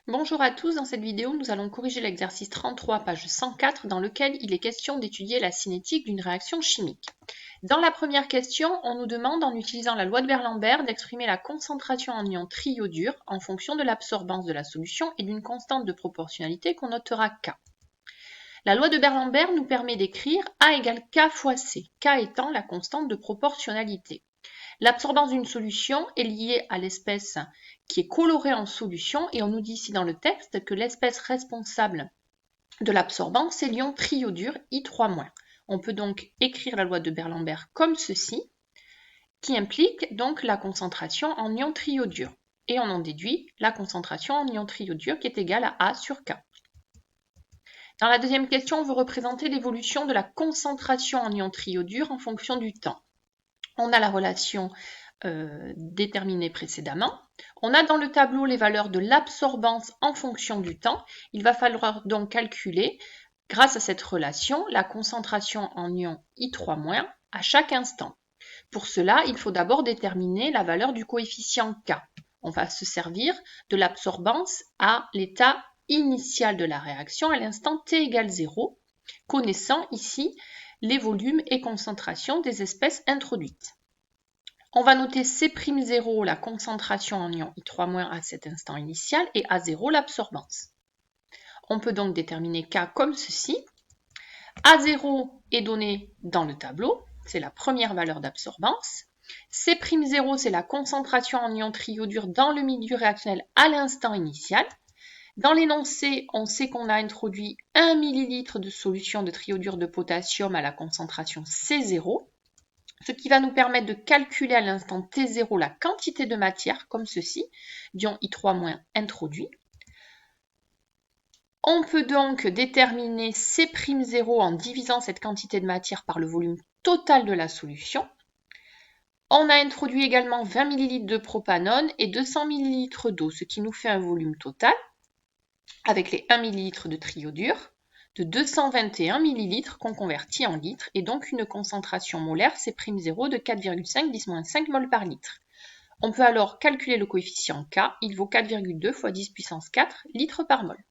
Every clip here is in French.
Bonjour à tous, dans cette vidéo nous allons corriger l'exercice 33 page 104 dans lequel il est question d'étudier la cinétique d'une réaction chimique. Dans la première question, on nous demande en utilisant la loi de Berlambert d'exprimer la concentration en ion triiodure en fonction de l'absorbance de la solution et d'une constante de proportionnalité qu'on notera K. La loi de Berlambert nous permet d'écrire A égale K fois C, K étant la constante de proportionnalité. L'absorbance d'une solution est liée à l'espèce qui est colorée en solution et on nous dit ici dans le texte que l'espèce responsable de l'absorbance c'est l'ion triiodure I3-. On peut donc écrire la loi de Berlambert comme ceci, qui implique donc la concentration en ion triiodure. Et on en déduit la concentration en ion triiodure qui est égale à A sur K. Dans la deuxième question, on veut représenter l'évolution de la concentration en ion triiodure en fonction du temps. On a la relation déterminée précédemment. On a dans le tableau les valeurs de l'absorbance en fonction du temps. Il va falloir donc calculer, grâce à cette relation, la concentration en ion I3- à chaque instant. Pour cela, il faut d'abord déterminer la valeur du coefficient K. On va se servir de l'absorbance à l'état initial de la réaction à l'instant t égale 0, connaissant ici les volumes et concentrations des espèces introduites. On va noter C'0 la concentration en ion I3- à cet instant initial et A0 l'absorbance. On peut donc déterminer K comme ceci. A0 est donné dans le tableau, c'est la première valeur d'absorbance. C'0 c'est la concentration en ion triiodure dans le milieu réactionnel à l'instant initial. Dans l'énoncé, on sait qu'on a introduit 1 ml de solution de triiodure de potassium à la concentration C0, ce qui va nous permettre de calculer à l'instant T0 la quantité de matière, comme ceci, d'ion I3- introduit. On peut donc déterminer C'0 en divisant cette quantité de matière par le volume total de la solution. On a introduit également 20 ml de propanone et 200 ml d'eau, ce qui nous fait un volume total, avec les 1 ml de triiodure, de 221 ml qu'on convertit en litres, et donc une concentration molaire C'0 de 4,5 10-5 mol par litre. On peut alors calculer le coefficient K, il vaut 4,2 fois 10 puissance 4 litres par mol.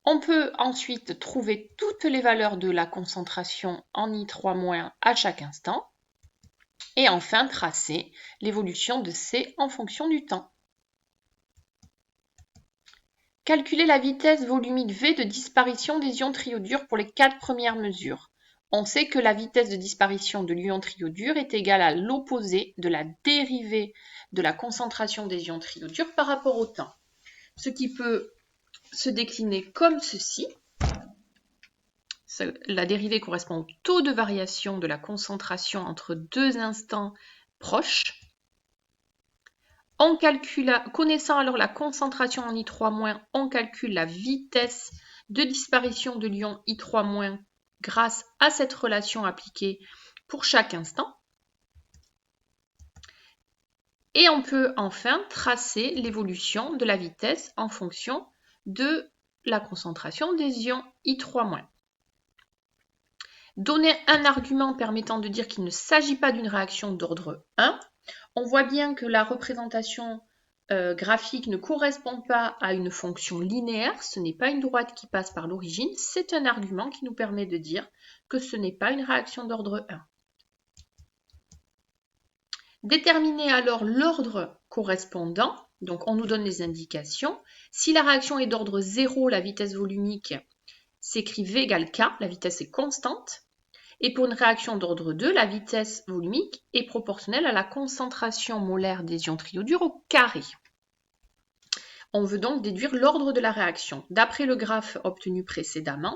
On peut ensuite trouver toutes les valeurs de la concentration en I3- à chaque instant, et enfin tracer l'évolution de C en fonction du temps. Calculer la vitesse volumique V de disparition des ions triiodure pour les 4 premières mesures. On sait que la vitesse de disparition de l'ion triiodure est égale à l'opposé de la dérivée de la concentration des ions triiodure par rapport au temps. Ce qui peut se décliner comme ceci. La dérivée correspond au taux de variation de la concentration entre deux instants proches. Connaissant alors la concentration en I3-, on calcule la vitesse de disparition de l'ion I3- grâce à cette relation appliquée pour chaque instant. Et on peut enfin tracer l'évolution de la vitesse en fonction de la concentration des ions I3-. Donner un argument permettant de dire qu'il ne s'agit pas d'une réaction d'ordre 1. On voit bien que la représentation graphique ne correspond pas à une fonction linéaire, ce n'est pas une droite qui passe par l'origine, c'est un argument qui nous permet de dire que ce n'est pas une réaction d'ordre 1. Déterminer alors l'ordre correspondant, donc on nous donne les indications. Si la réaction est d'ordre 0, la vitesse volumique s'écrit V égale K, la vitesse est constante. Et pour une réaction d'ordre 2, la vitesse volumique est proportionnelle à la concentration molaire des ions triiodure au carré. On veut donc déduire l'ordre de la réaction. D'après le graphe obtenu précédemment,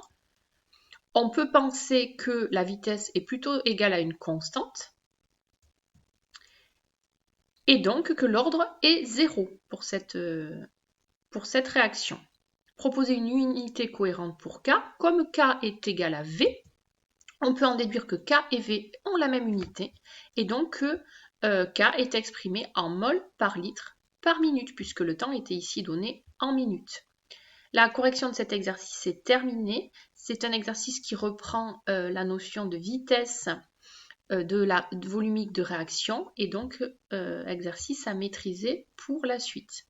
on peut penser que la vitesse est plutôt égale à une constante et donc que l'ordre est 0 pour cette réaction. Proposer une unité cohérente pour K, comme K est égal à V, on peut en déduire que K et V ont la même unité et donc que K est exprimé en mol par litre par minute puisque le temps était ici donné en minutes. La correction de cet exercice est terminée. C'est un exercice qui reprend la notion de vitesse de la volumique de réaction et donc exercice à maîtriser pour la suite.